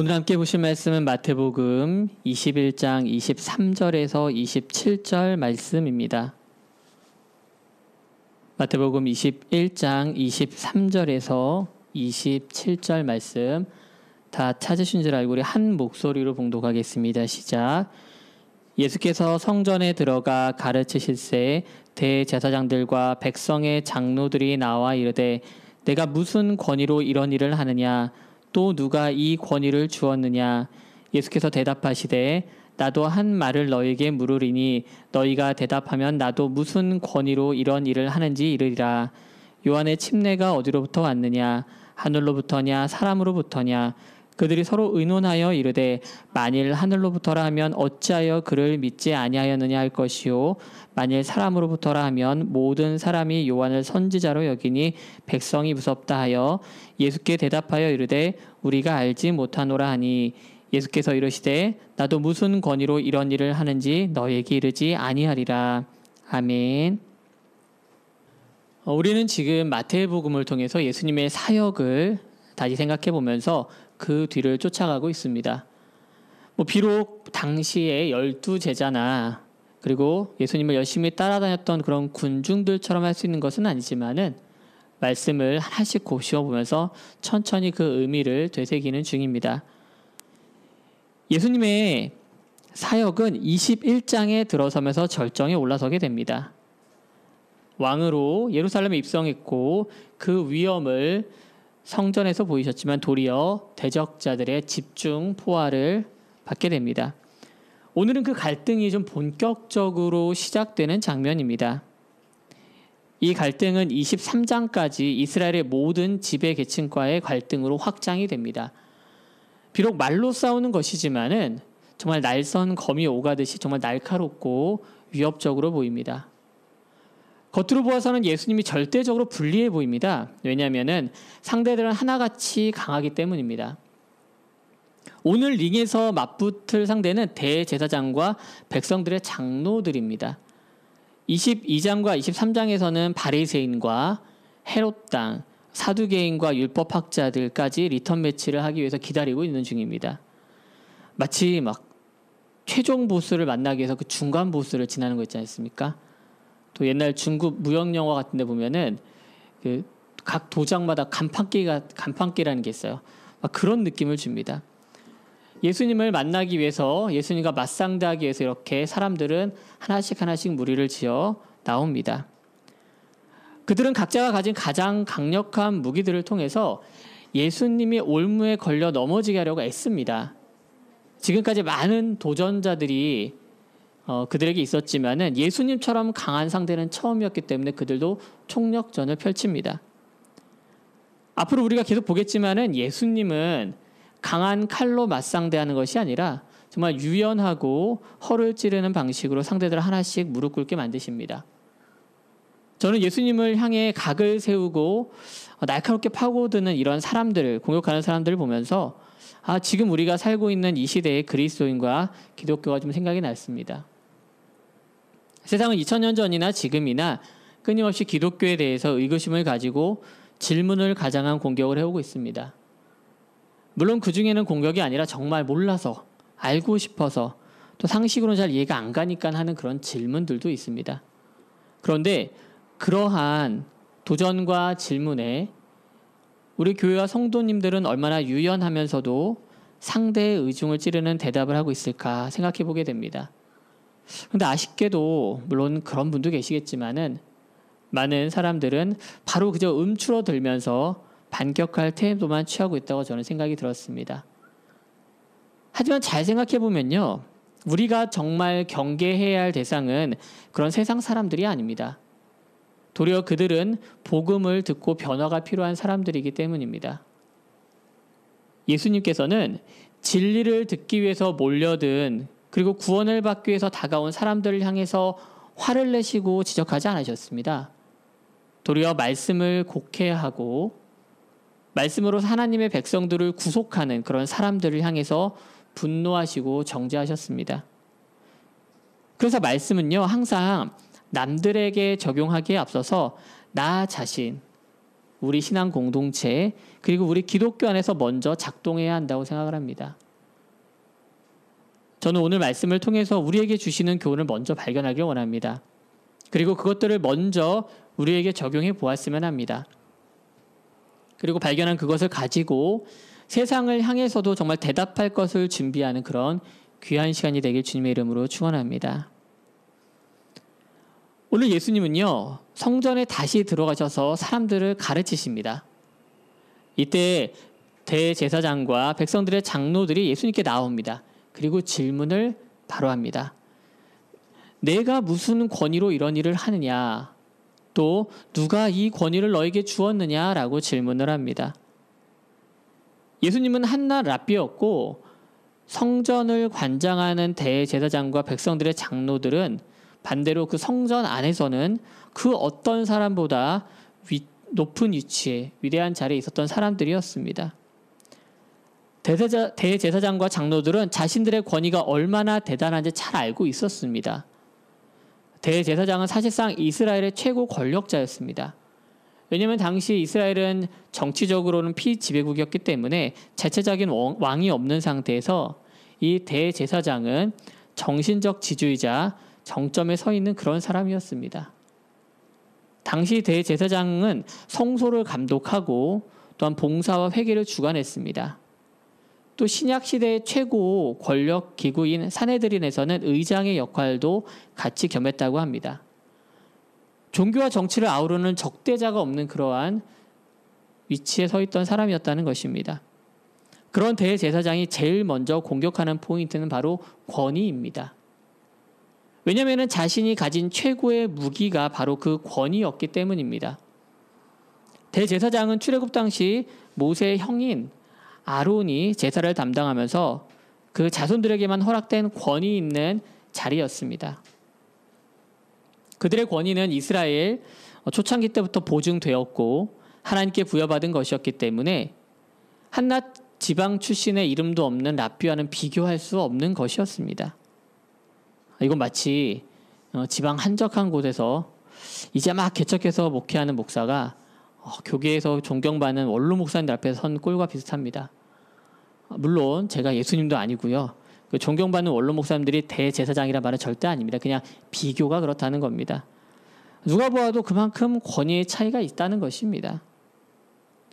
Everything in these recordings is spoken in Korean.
오늘 함께 보실 말씀은 마태복음 21장 23절에서 27절 말씀입니다. 마태복음 21장 23절에서 27절 말씀 다 찾으신 줄 알고 우리 한 목소리로 봉독하겠습니다. 시작. 예수께서 성전에 들어가 가르치실새 대제사장들과 백성의 장로들이 나와 이르되 내가 무슨 권위로 이런 일을 하느냐 또 누가 이 권위를 주었느냐. 예수께서 대답하시되 나도 한 말을 너희에게 물으리니 너희가 대답하면 나도 무슨 권위로 이런 일을 하는지 이르리라. 요한의 침례가 어디로부터 왔느냐 하늘로부터냐 사람으로부터냐. 그들이 서로 의논하여 이르되 만일 하늘로부터라 하면 어찌하여 그를 믿지 아니하였느냐 할 것이요 만일 사람으로부터라 하면 모든 사람이 요한을 선지자로 여기니 백성이 무섭다 하여 예수께 대답하여 이르되 우리가 알지 못하노라 하니 예수께서 이르시되 나도 무슨 권위로 이런 일을 하는지 너희에게 이르지 아니하리라. 아멘. 우리는 지금 마태복음을 통해서 예수님의 사역을 다시 생각해 보면서 그 뒤를 쫓아가고 있습니다. 비록 당시에 12제자나 그리고 예수님을 열심히 따라다녔던 그런 군중들처럼 할 수 있는 것은 아니지만은 말씀을 하나씩 곱씹어 보면서 천천히 그 의미를 되새기는 중입니다. 예수님의 사역은 21장에 들어서면서 절정에 올라서게 됩니다. 왕으로 예루살렘에 입성했고 그 위엄을 성전에서 보이셨지만 도리어 대적자들의 집중 포화를 받게 됩니다. 오늘은 그 갈등이 좀 본격적으로 시작되는 장면입니다. 이 갈등은 23장까지 이스라엘의 모든 지배 계층과의 갈등으로 확장이 됩니다. 비록 말로 싸우는 것이지만은 정말 날선 검이 오가듯이 정말 날카롭고 위협적으로 보입니다. 겉으로 보아서는 예수님이 절대적으로 불리해 보입니다. 왜냐하면 상대들은 하나같이 강하기 때문입니다. 오늘 링에서 맞붙을 상대는 대제사장과 백성들의 장로들입니다. 22장과 23장에서는 바리새인과 헤롯 당, 사두개인과 율법학자들까지 리턴 매치를 하기 위해서 기다리고 있는 중입니다. 마치 막 최종 보스를 만나기 위해서 그 중간 보스를 지나는 거 있지 않습니까? 또 옛날 중국 무역 영화 같은 데 보면은 그 각 도장마다 간판기라는 게 있어요. 막 그런 느낌을 줍니다. 예수님을 만나기 위해서 예수님과 맞상대하기 위해서 이렇게 사람들은 하나씩 무리를 지어 나옵니다. 그들은 각자가 가진 가장 강력한 무기들을 통해서 예수님이 올무에 걸려 넘어지게 하려고 애씁니다. 지금까지 많은 도전자들이 그들에게 있었지만은 예수님처럼 강한 상대는 처음이었기 때문에 그들도 총력전을 펼칩니다. 앞으로 우리가 계속 보겠지만은 예수님은 강한 칼로 맞상대하는 것이 아니라 정말 유연하고 허를 찌르는 방식으로 상대들을 하나씩 무릎 꿇게 만드십니다. 저는 예수님을 향해 각을 세우고 날카롭게 파고드는 이런 사람들을 공격하는 사람들을 보면서 지금 우리가 살고 있는 이 시대의 그리스도인과 기독교가 좀 생각이 났습니다. 세상은 2000년 전이나 지금이나 끊임없이 기독교에 대해서 의구심을 가지고 질문을 가장한 공격을 해오고 있습니다. 물론 그 중에는 공격이 아니라 정말 몰라서, 알고 싶어서, 또 상식으로는 잘 이해가 안 가니까 하는 그런 질문들도 있습니다. 그런데 그러한 도전과 질문에 우리 교회와 성도님들은 얼마나 유연하면서도 상대의 의중을 찌르는 대답을 하고 있을까 생각해 보게 됩니다. 그런데 아쉽게도 물론 그런 분도 계시겠지만은 많은 사람들은 바로 그저 움츠러들면서 반격할 태도만 취하고 있다고 저는 생각이 들었습니다. 하지만 잘 생각해 보면요, 우리가 정말 경계해야 할 대상은 그런 세상 사람들이 아닙니다. 도리어 그들은 복음을 듣고 변화가 필요한 사람들이기 때문입니다. 예수님께서는 진리를 듣기 위해서 몰려든 그리고 구원을 받기 위해서 다가온 사람들을 향해서 화를 내시고 지적하지 않으셨습니다. 도리어 말씀을 곡해하고 말씀으로 하나님의 백성들을 구속하는 그런 사람들을 향해서 분노하시고 정죄하셨습니다. 그래서 말씀은요, 항상 남들에게 적용하기에 앞서서 나 자신, 우리 신앙 공동체 그리고 우리 기독교 안에서 먼저 작동해야 한다고 생각을 합니다. 저는 오늘 말씀을 통해서 우리에게 주시는 교훈을 먼저 발견하길 원합니다. 그리고 그것들을 먼저 우리에게 적용해 보았으면 합니다. 그리고 발견한 그것을 가지고 세상을 향해서도 정말 대답할 것을 준비하는 그런 귀한 시간이 되길 주님의 이름으로 축원합니다. 오늘 예수님은요, 성전에 다시 들어가셔서 사람들을 가르치십니다. 이때 대제사장과 백성들의 장로들이 예수님께 나옵니다. 그리고 질문을 바로 합니다. 내가 무슨 권위로 이런 일을 하느냐? 또 누가 이 권위를 너에게 주었느냐라고 질문을 합니다. 예수님은 한낱 랍비였고 성전을 관장하는 대제사장과 백성들의 장로들은 반대로 그 성전 안에서는 그 어떤 사람보다 높은 위치에 위대한 자리에 있었던 사람들이었습니다. 대제사장과 장로들은 자신들의 권위가 얼마나 대단한지 잘 알고 있었습니다. 대제사장은 사실상 이스라엘의 최고 권력자였습니다. 왜냐하면 당시 이스라엘은 정치적으로는 피지배국이었기 때문에 자체적인 왕이 없는 상태에서 이 대제사장은 정신적 지주이자 정점에 서 있는 그런 사람이었습니다. 당시 대제사장은 성소를 감독하고 또한 봉사와 회개를 주관했습니다. 또 신약 시대의 최고 권력 기구인 산헤드린에서는 의장의 역할도 같이 겸했다고 합니다. 종교와 정치를 아우르는 적대자가 없는 그러한 위치에 서 있던 사람이었다는 것입니다. 그런 대제사장이 제일 먼저 공격하는 포인트는 바로 권위입니다. 왜냐하면 자신이 가진 최고의 무기가 바로 그 권위였기 때문입니다. 대제사장은 출애굽 당시 모세의 형인 아론이 제사를 담당하면서 그 자손들에게만 허락된 권위 있는 자리였습니다. 그들의 권위는 이스라엘 초창기 때부터 보증되었고 하나님께 부여받은 것이었기 때문에 한낱 지방 출신의 이름도 없는 랍비와는 비교할 수 없는 것이었습니다. 이건 마치 지방 한적한 곳에서 이제 막 개척해서 목회하는 목사가 교계에서 존경받는 원로 목사님들 앞에 선 꼴과 비슷합니다. 물론 제가 예수님도 아니고요. 그 존경받는 원로 목사님들이 대제사장이란 말은 절대 아닙니다. 그냥 비교가 그렇다는 겁니다. 누가 보아도 그만큼 권위의 차이가 있다는 것입니다.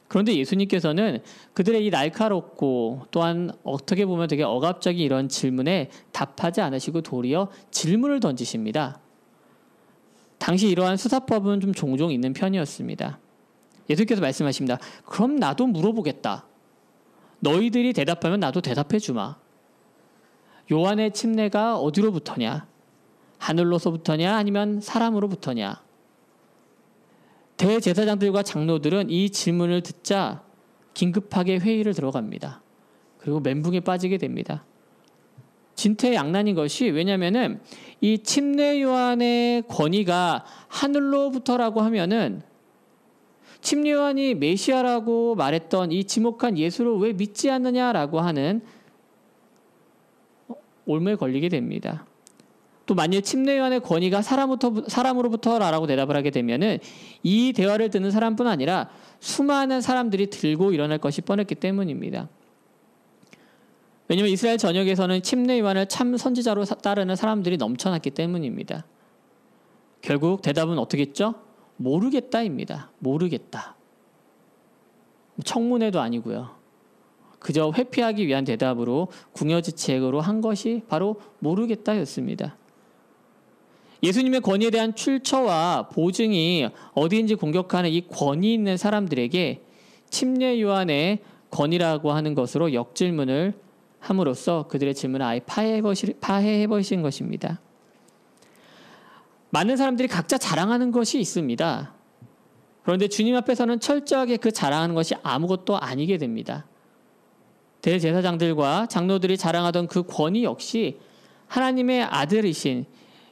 그런데 예수님께서는 그들의 이 날카롭고 또한 어떻게 보면 되게 억압적인 이런 질문에 답하지 않으시고 도리어 질문을 던지십니다. 당시 이러한 수사법은 좀 종종 있는 편이었습니다. 예수님께서 말씀하십니다. 그럼 나도 물어보겠다. 너희들이 대답하면 나도 대답해 주마. 요한의 침례가 어디로부터냐? 하늘로서부터냐? 아니면 사람으로부터냐? 대제사장들과 장로들은 이 질문을 듣자 긴급하게 회의를 들어갑니다. 그리고 멘붕에 빠지게 됩니다. 진퇴양난인 것이 왜냐하면은 이 침례 요한의 권위가 하늘로부터라고 하면은 침례 요한이 메시아라고 말했던 이 지목한 예수를 왜 믿지 않느냐라고 하는 올무에 걸리게 됩니다. 또 만일 침례 요한의 권위가 사람으로부터라고 대답을 하게 되면은 이 대화를 듣는 사람뿐 아니라 수많은 사람들이 들고 일어날 것이 뻔했기 때문입니다. 왜냐하면 이스라엘 전역에서는 침례 요한을 참 선지자로 따르는 사람들이 넘쳐났기 때문입니다. 결국 대답은 어떻게 했죠? 모르겠다입니다. 모르겠다. 청문회도 아니고요. 그저 회피하기 위한 대답으로 궁여지책으로 한 것이 바로 모르겠다였습니다. 예수님의 권위에 대한 출처와 보증이 어디인지 공격하는 이 권위 있는 사람들에게 침례 요한의 권위라고 하는 것으로 역질문을 함으로써 그들의 질문을 아예 파해해버리신 것입니다. 많은 사람들이 각자 자랑하는 것이 있습니다. 그런데 주님 앞에서는 철저하게 그 자랑하는 것이 아무것도 아니게 됩니다. 대제사장들과 장로들이 자랑하던 그 권위 역시 하나님의 아들이신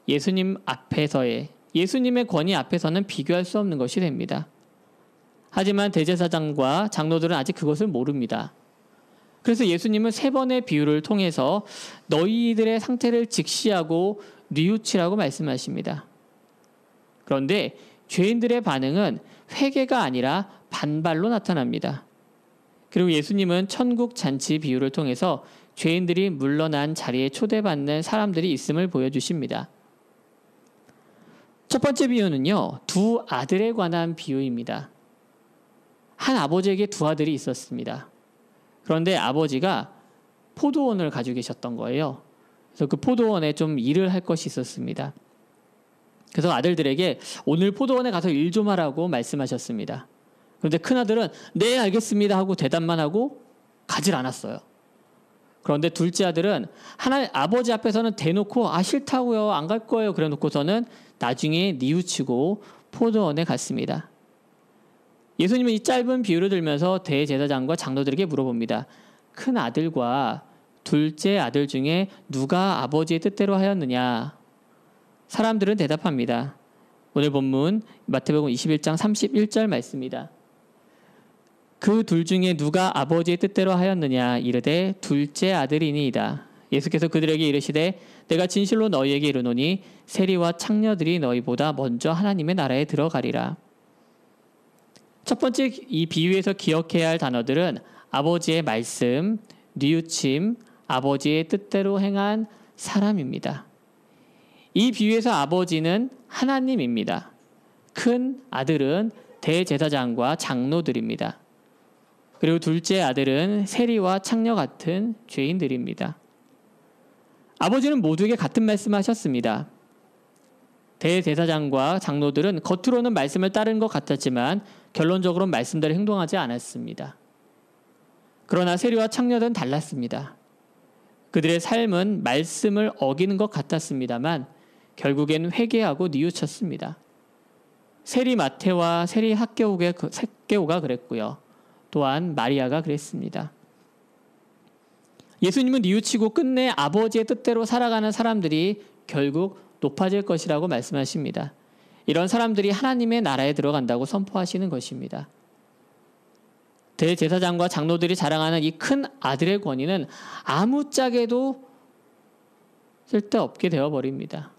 예수님의 권위 앞에서는 비교할 수 없는 것이 됩니다. 하지만 대제사장과 장로들은 아직 그것을 모릅니다. 그래서 예수님은 3번의 비유를 통해서 너희들의 상태를 직시하고 뉘우치라고 말씀하십니다. 그런데 죄인들의 반응은 회개가 아니라 반발로 나타납니다. 그리고 예수님은 천국 잔치 비유를 통해서 죄인들이 물러난 자리에 초대받는 사람들이 있음을 보여주십니다. 첫 번째 비유는요, 두 아들에 관한 비유입니다. 한 아버지에게 두 아들이 있었습니다. 그런데 아버지가 포도원을 가지고 계셨던 거예요. 그래서 그 포도원에 좀 일을 할 것이 있었습니다. 그래서 아들들에게 오늘 포도원에 가서 일 좀 하라고 말씀하셨습니다. 그런데 큰아들은 네 알겠습니다 하고 대답만 하고 가질 않았어요. 그런데 둘째 아들은 하나님 아버지 앞에서는 대놓고 싫다고요, 안 갈 거예요 그래 놓고서는 나중에 뉘우치고 포도원에 갔습니다. 예수님은 이 짧은 비유를 들면서 대제사장과 장로들에게 물어봅니다. 큰 아들과 둘째 아들 중에 누가 아버지의 뜻대로 하였느냐? 사람들은 대답합니다. 오늘 본문 마태복음 21장 31절 말씀입니다. 그 둘 중에 누가 아버지의 뜻대로 하였느냐? 이르되 둘째 아들이니이다. 예수께서 그들에게 이르시되 내가 진실로 너희에게 이르노니 세리와 창녀들이 너희보다 먼저 하나님의 나라에 들어가리라. 첫 번째 이 비유에서 기억해야 할 단어들은 아버지의 말씀, 뉘우침, 아버지의 뜻대로 행한 사람입니다. 이 비유에서 아버지는 하나님입니다. 큰 아들은 대제사장과 장로들입니다. 그리고 둘째 아들은 세리와 창녀 같은 죄인들입니다. 아버지는 모두에게 같은 말씀하셨습니다. 대제사장과 장로들은 겉으로는 말씀을 따른 것 같았지만 결론적으로는 말씀대로 행동하지 않았습니다. 그러나 세리와 창녀들은 달랐습니다. 그들의 삶은 말씀을 어기는 것 같았습니다만 결국엔 회개하고 뉘우쳤습니다. 세리 마태와 세리 학개오가 그랬고요. 또한 마리아가 그랬습니다. 예수님은 뉘우치고 끝내 아버지의 뜻대로 살아가는 사람들이 결국 높아질 것이라고 말씀하십니다. 이런 사람들이 하나님의 나라에 들어간다고 선포하시는 것입니다. 대제사장과 장로들이 자랑하는 이 큰 아들의 권위는 아무짝에도 쓸데없게 되어버립니다.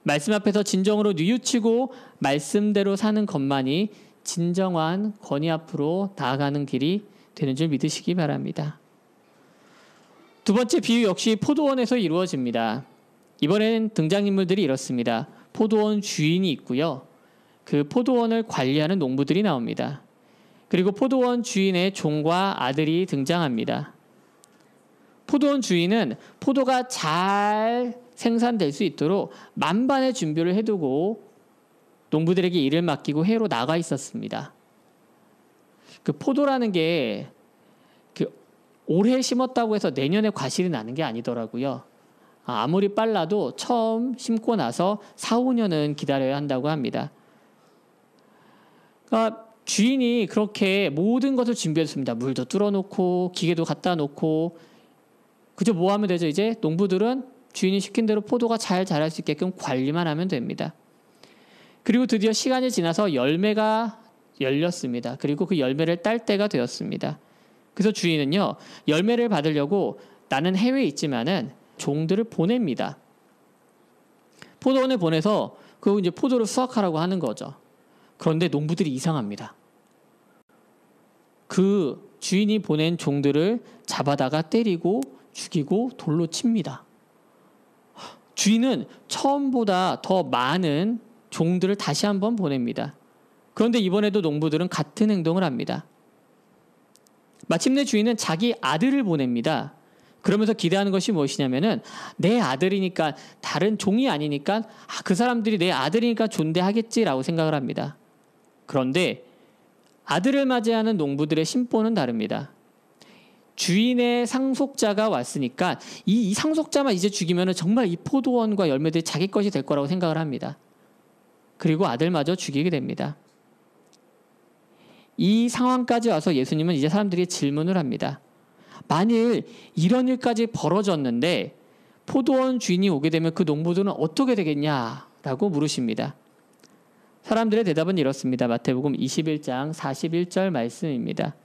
말씀 앞에서 진정으로 뉘우치고 말씀대로 사는 것만이 진정한 권위 앞으로 나아가는 길이 되는 줄 믿으시기 바랍니다. 두 번째 비유 역시 포도원에서 이루어집니다. 이번에는 등장인물들이 이렇습니다. 포도원 주인이 있고요. 그 포도원을 관리하는 농부들이 나옵니다. 그리고 포도원 주인의 종과 아들이 등장합니다. 포도원 주인은 포도가 잘 생산될 수 있도록 만반의 준비를 해두고 농부들에게 일을 맡기고 해로 나가 있었습니다. 그 포도라는 게 올해 심었다고 해서 내년에 과실이 나는 게 아니더라고요. 아무리 빨라도 처음 심고 나서 4, 5년은 기다려야 한다고 합니다. 그러니까 주인이 그렇게 모든 것을 준비했습니다. 물도 뚫어놓고 기계도 갖다 놓고 그저 뭐 하면 되죠? 이제 농부들은 주인이 시킨 대로 포도가 잘 자랄 수 있게끔 관리만 하면 됩니다. 그리고 드디어 시간이 지나서 열매가 열렸습니다. 그리고 그 열매를 딸 때가 되었습니다. 그래서 주인은요, 열매를 받으려고 나는 해외에 있지만은 종들을 보냅니다. 포도원에 보내서 그 이제 포도를 수확하라고 하는 거죠. 그런데 농부들이 이상합니다. 그 주인이 보낸 종들을 잡아다가 때리고 죽이고 돌로 칩니다. 주인은 처음보다 더 많은 종들을 다시 한번 보냅니다. 그런데 이번에도 농부들은 같은 행동을 합니다. 마침내 주인은 자기 아들을 보냅니다. 그러면서 기대하는 것이 무엇이냐면은 내 아들이니까 다른 종이 아니니까 그 사람들이 내 아들이니까 존대하겠지라고 생각을 합니다. 그런데 아들을 맞이하는 농부들의 심보는 다릅니다. 주인의 상속자가 왔으니까 이 상속자만 이제 죽이면은 정말 이 포도원과 열매들이 자기 것이 될 거라고 생각을 합니다. 그리고 아들마저 죽이게 됩니다. 이 상황까지 와서 예수님은 이제 사람들이 질문을 합니다. 만일 이런 일까지 벌어졌는데 포도원 주인이 오게 되면 그 농부들은 어떻게 되겠냐라고 물으십니다. 사람들의 대답은 이렇습니다. 마태복음 21장 41절 말씀입니다.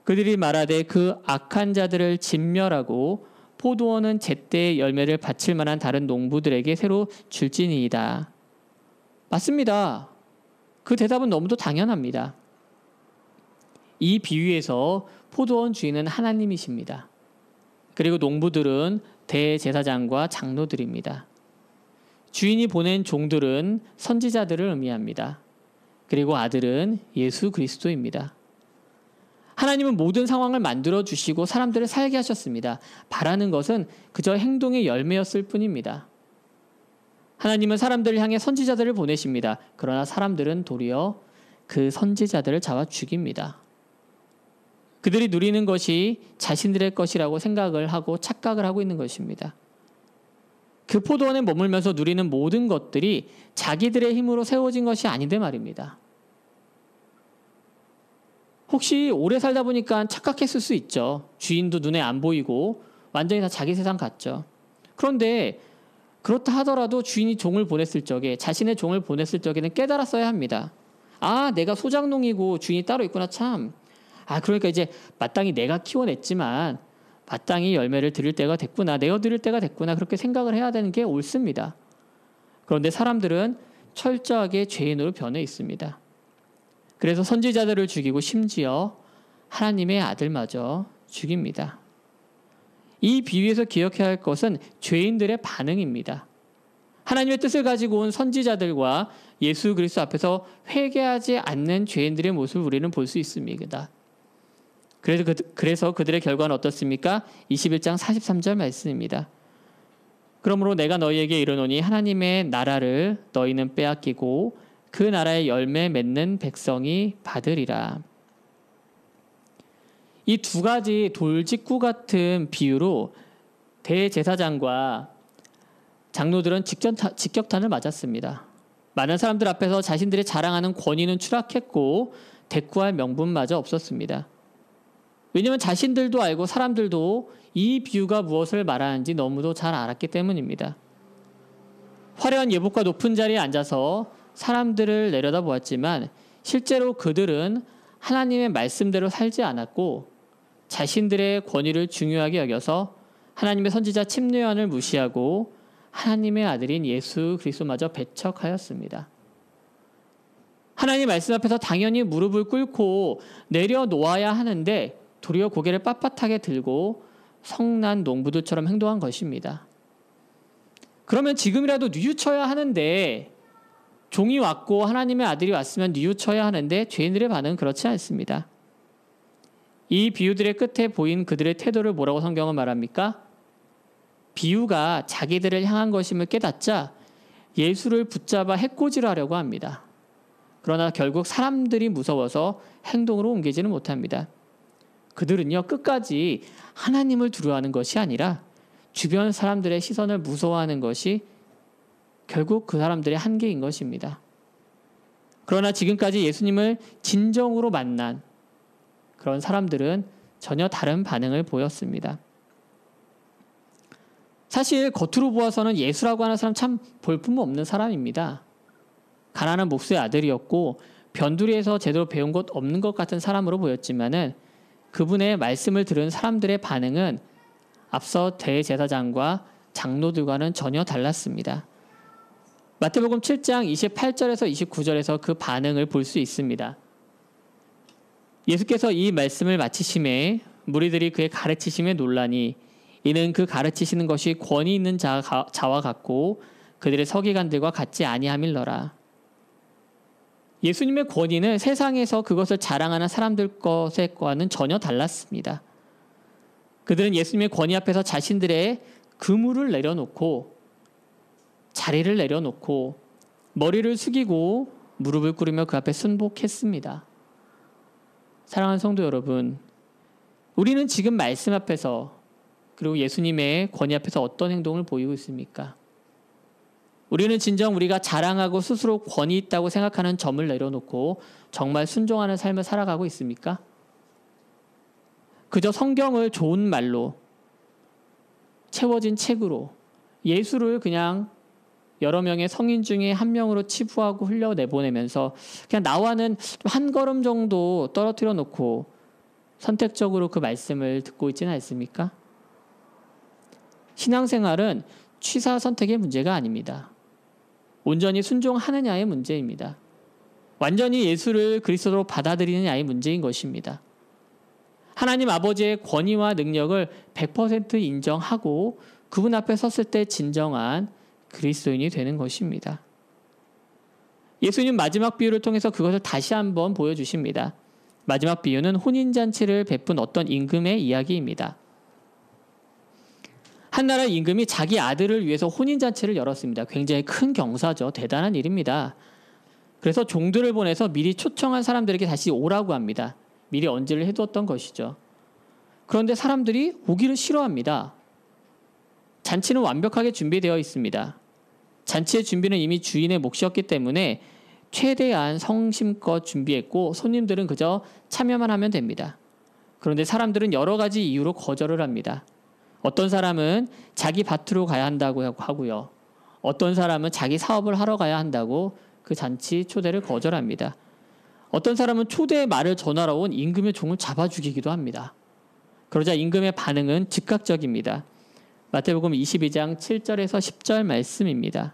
그들이 말하되 그 악한 자들을 진멸하고 포도원은 제때의 열매를 바칠 만한 다른 농부들에게 새로 줄지니이다. 맞습니다. 그 대답은 너무도 당연합니다. 이 비유에서 포도원 주인은 하나님이십니다. 그리고 농부들은 대제사장과 장로들입니다. 주인이 보낸 종들은 선지자들을 의미합니다. 그리고 아들은 예수 그리스도입니다. 하나님은 모든 상황을 만들어 주시고 사람들을 살게 하셨습니다. 바라는 것은 그저 행동의 열매였을 뿐입니다. 하나님은 사람들을 향해 선지자들을 보내십니다. 그러나 사람들은 도리어 그 선지자들을 잡아 죽입니다. 그들이 누리는 것이 자신들의 것이라고 생각을 하고 착각을 하고 있는 것입니다. 그 포도원에 머물면서 누리는 모든 것들이 자기들의 힘으로 세워진 것이 아닌데 말입니다. 혹시 오래 살다 보니까 착각했을 수 있죠. 주인도 눈에 안 보이고 완전히 다 자기 세상 같죠. 그런데 그렇다 하더라도 주인이 종을 보냈을 적에, 자신의 종을 보냈을 적에는 깨달았어야 합니다. 아, 내가 소장농이고 주인이 따로 있구나 참. 그러니까 이제 마땅히 내가 키워냈지만 마땅히 열매를 드릴 때가 됐구나, 내어드릴 때가 됐구나, 그렇게 생각을 해야 되는 게 옳습니다. 그런데 사람들은 철저하게 죄인으로 변해 있습니다. 그래서 선지자들을 죽이고 심지어 하나님의 아들마저 죽입니다. 이 비유에서 기억해야 할 것은 죄인들의 반응입니다. 하나님의 뜻을 가지고 온 선지자들과 예수 그리스도 앞에서 회개하지 않는 죄인들의 모습을 우리는 볼 수 있습니다. 그래서 그들의 결과는 어떻습니까? 21장 43절 말씀입니다. 그러므로 내가 너희에게 이르노니 하나님의 나라를 너희는 빼앗기고 그 나라의 열매 맺는 백성이 받으리라. 이 두 가지 돌직구 같은 비유로 대제사장과 장로들은 직격탄을 맞았습니다. 많은 사람들 앞에서 자신들이 자랑하는 권위는 추락했고 대꾸할 명분마저 없었습니다. 왜냐하면 자신들도 알고 사람들도 이 비유가 무엇을 말하는지 너무도 잘 알았기 때문입니다. 화려한 예복과 높은 자리에 앉아서 사람들을 내려다보았지만 실제로 그들은 하나님의 말씀대로 살지 않았고 자신들의 권위를 중요하게 여겨서 하나님의 선지자 침례요한을 무시하고 하나님의 아들인 예수 그리스도마저 배척하였습니다. 하나님 말씀 앞에서 당연히 무릎을 꿇고 내려놓아야 하는데 도리어 고개를 빳빳하게 들고 성난 농부들처럼 행동한 것입니다. 그러면 지금이라도 뉘우쳐야 하는데, 종이 왔고 하나님의 아들이 왔으면 뉘우쳐야 하는데 죄인들의 반응은 그렇지 않습니다. 이 비유들의 끝에 보인 그들의 태도를 뭐라고 성경은 말합니까? 비유가 자기들을 향한 것임을 깨닫자 예수를 붙잡아 해코지를 하려고 합니다. 그러나 결국 사람들이 무서워서 행동으로 옮기지는 못합니다. 그들은요, 끝까지 하나님을 두려워하는 것이 아니라 주변 사람들의 시선을 무서워하는 것이 결국 그 사람들의 한계인 것입니다. 그러나 지금까지 예수님을 진정으로 만난 그런 사람들은 전혀 다른 반응을 보였습니다. 사실 겉으로 보아서는 예수라고 하는 사람 참 볼품없는 사람입니다. 가난한 목수의 아들이었고 변두리에서 제대로 배운 것 없는 것 같은 사람으로 보였지만은 그분의 말씀을 들은 사람들의 반응은 앞서 대제사장과 장로들과는 전혀 달랐습니다. 마태복음 7장 28절에서 29절에서 그 반응을 볼 수 있습니다. 예수께서 이 말씀을 마치심에 무리들이 그의 가르치심에 놀라니 이는 그 가르치시는 것이 권위 있는 자와 같고 그들의 서기관들과 같지 아니함일러라. 예수님의 권위는 세상에서 그것을 자랑하는 사람들 것과는 전혀 달랐습니다. 그들은 예수님의 권위 앞에서 자신들의 그물을 내려놓고 자리를 내려놓고 머리를 숙이고 무릎을 꿇으며 그 앞에 순복했습니다. 사랑하는 성도 여러분, 우리는 지금 말씀 앞에서 그리고 예수님의 권위 앞에서 어떤 행동을 보이고 있습니까? 우리는 진정 우리가 자랑하고 스스로 권위 있다고 생각하는 점을 내려놓고 정말 순종하는 삶을 살아가고 있습니까? 그저 성경을 좋은 말로 채워진 책으로 예수를 그냥 여러 명의 성인 중에 한 명으로 치부하고 흘려내보내면서 그냥 나와는 한 걸음 정도 떨어뜨려 놓고 선택적으로 그 말씀을 듣고 있지는 않습니까? 신앙생활은 취사 선택의 문제가 아닙니다. 온전히 순종하느냐의 문제입니다. 완전히 예수를 그리스도로 받아들이느냐의 문제인 것입니다. 하나님 아버지의 권위와 능력을 100% 인정하고 그분 앞에 섰을 때 진정한 그리스도인이 되는 것입니다. 예수님 마지막 비유를 통해서 그것을 다시 한번 보여주십니다. 마지막 비유는 혼인잔치를 베푼 어떤 임금의 이야기입니다. 한 나라 임금이 자기 아들을 위해서 혼인잔치를 열었습니다. 굉장히 큰 경사죠. 대단한 일입니다. 그래서 종들을 보내서 미리 초청한 사람들에게 다시 오라고 합니다. 미리 언지를 해두었던 것이죠. 그런데 사람들이 오기를 싫어합니다. 잔치는 완벽하게 준비되어 있습니다. 잔치의 준비는 이미 주인의 몫이었기 때문에 최대한 성심껏 준비했고 손님들은 그저 참여만 하면 됩니다. 그런데 사람들은 여러 가지 이유로 거절을 합니다. 어떤 사람은 자기 밭으로 가야 한다고 하고요. 어떤 사람은 자기 사업을 하러 가야 한다고 그 잔치 초대를 거절합니다. 어떤 사람은 초대의 말을 전하러 온 임금의 종을 잡아 죽이기도 합니다. 그러자 임금의 반응은 즉각적입니다. 마태복음 22장 7절에서 10절 말씀입니다.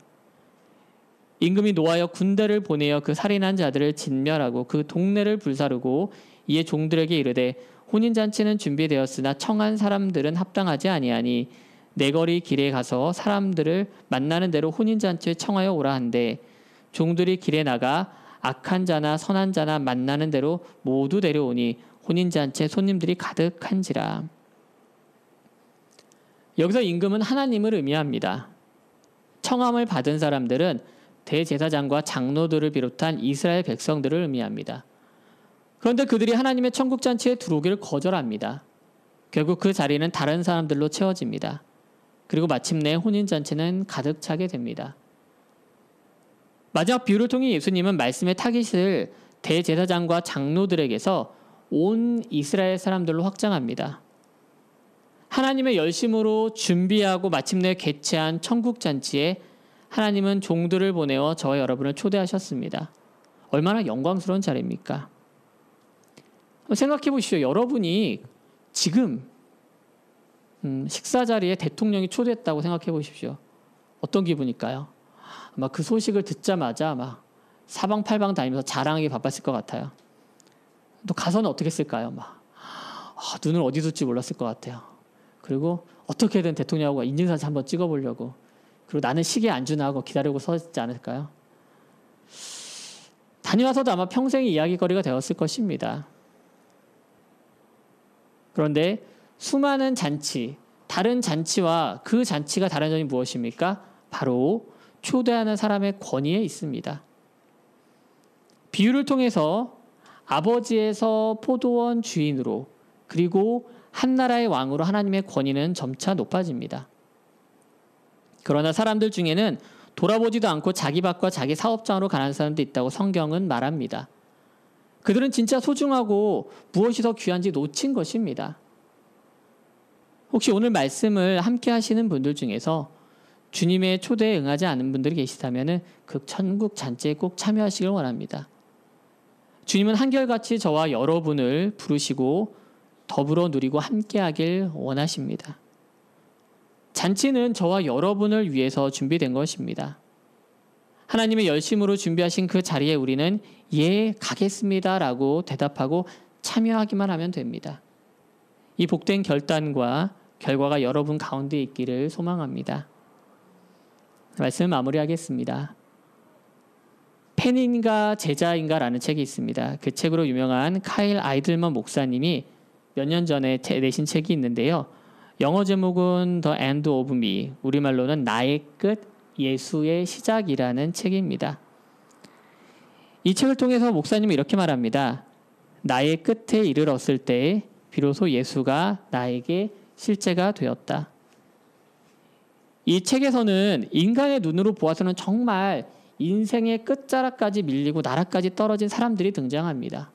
임금이 노하여 군대를 보내어 그 살인한 자들을 진멸하고 그 동네를 불사르고 이에 종들에게 이르되 혼인잔치는 준비되었으나 청한 사람들은 합당하지 아니하니 내거리 길에 가서 사람들을 만나는 대로 혼인잔치에 청하여 오라 한데 종들이 길에 나가 악한 자나 선한 자나 만나는 대로 모두 데려오니 혼인잔치에 손님들이 가득한지라. 여기서 임금은 하나님을 의미합니다. 청함을 받은 사람들은 대제사장과 장로들을 비롯한 이스라엘 백성들을 의미합니다. 그런데 그들이 하나님의 천국잔치에 들어오기를 거절합니다. 결국 그 자리는 다른 사람들로 채워집니다. 그리고 마침내 혼인잔치는 가득 차게 됩니다. 마지막 비유를 통해 예수님은 말씀의 타깃을 대제사장과 장로들에게서 온 이스라엘 사람들로 확장합니다. 하나님의 열심으로 준비하고 마침내 개최한 천국잔치에 하나님은 종들을 보내어 저와 여러분을 초대하셨습니다. 얼마나 영광스러운 자리입니까? 생각해 보시죠. 여러분이 지금 식사 자리에 대통령이 초대했다고 생각해 보십시오. 어떤 기분일까요? 아마 그 소식을 듣자마자 막 사방팔방 다니면서 자랑하기 바빴을 것 같아요. 또 가서는 어떻게 했을까요? 눈을 어디 둘지 몰랐을 것 같아요. 그리고 어떻게든 대통령하고 인증사진 한번 찍어보려고. 그리고 나는 시계 안주나 하고 기다리고 서 있지 않을까요? 다녀와서도 아마 평생의 이야기거리가 되었을 것입니다. 그런데 수많은 잔치, 다른 잔치와 그 잔치가 다른 점이 무엇입니까? 바로 초대하는 사람의 권위에 있습니다. 비유를 통해서 아버지에서 포도원 주인으로 그리고 한 나라의 왕으로 하나님의 권위는 점차 높아집니다. 그러나 사람들 중에는 돌아보지도 않고 자기 밭과 자기 사업장으로 가는 사람도 있다고 성경은 말합니다. 그들은 진짜 소중하고 무엇이 더 귀한지 놓친 것입니다. 혹시 오늘 말씀을 함께 하시는 분들 중에서 주님의 초대에 응하지 않은 분들이 계시다면 그 천국 잔치에 꼭 참여하시길 원합니다. 주님은 한결같이 저와 여러분을 부르시고 더불어 누리고 함께하길 원하십니다. 잔치는 저와 여러분을 위해서 준비된 것입니다. 하나님의 열심으로 준비하신 그 자리에 우리는 예, 가겠습니다라고 대답하고 참여하기만 하면 됩니다. 이 복된 결단과 결과가 여러분 가운데 있기를 소망합니다. 말씀 마무리하겠습니다. 팬인가 제자인가라는 책이 있습니다. 그 책으로 유명한 카일 아이들먼 목사님이 몇 년 전에 내신 책이 있는데요. 영어 제목은 The End of Me, 우리말로는 나의 끝, 예수의 시작이라는 책입니다. 이 책을 통해서 목사님은 이렇게 말합니다. 나의 끝에 이르렀을 때 비로소 예수가 나에게 실제가 되었다. 이 책에서는 인간의 눈으로 보아서는 정말 인생의 끝자락까지 밀리고 나락까지 떨어진 사람들이 등장합니다.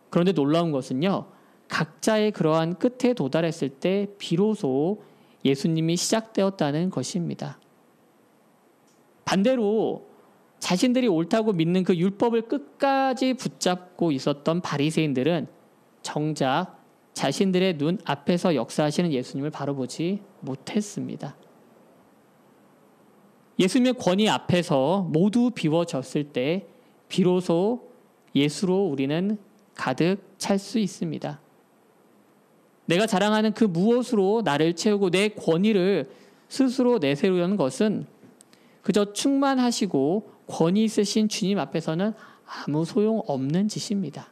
그런데 놀라운 것은요. 각자의 그러한 끝에 도달했을 때 비로소 예수님이 시작되었다는 것입니다. 반대로 자신들이 옳다고 믿는 그 율법을 끝까지 붙잡고 있었던 바리새인들은 정작 자신들의 눈 앞에서 역사하시는 예수님을 바로 보지 못했습니다. 예수님의 권위 앞에서 모두 비워졌을 때 비로소 예수로 우리는 가득 찰 수 있습니다. 내가 자랑하는 그 무엇으로 나를 채우고 내 권위를 스스로 내세우려는 것은 그저 충만하시고 권위 있으신 주님 앞에서는 아무 소용없는 짓입니다.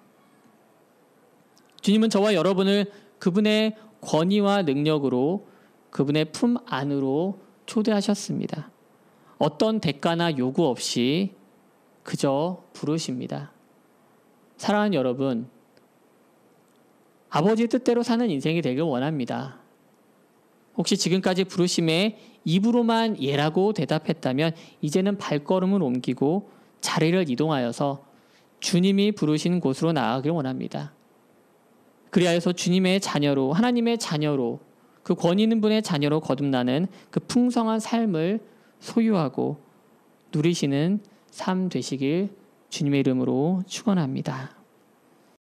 주님은 저와 여러분을 그분의 권위와 능력으로 그분의 품 안으로 초대하셨습니다. 어떤 대가나 요구 없이 그저 부르십니다. 사랑하는 여러분, 아버지의 뜻대로 사는 인생이 되길 원합니다. 혹시 지금까지 부르심에 입으로만 예라고 대답했다면 이제는 발걸음을 옮기고 자리를 이동하여서 주님이 부르신 곳으로 나아가길 원합니다. 그리하여서 주님의 자녀로, 하나님의 자녀로, 그 권위 있는 분의 자녀로 거듭나는 그 풍성한 삶을 소유하고 누리시는 삶 되시길 주님의 이름으로 축원합니다.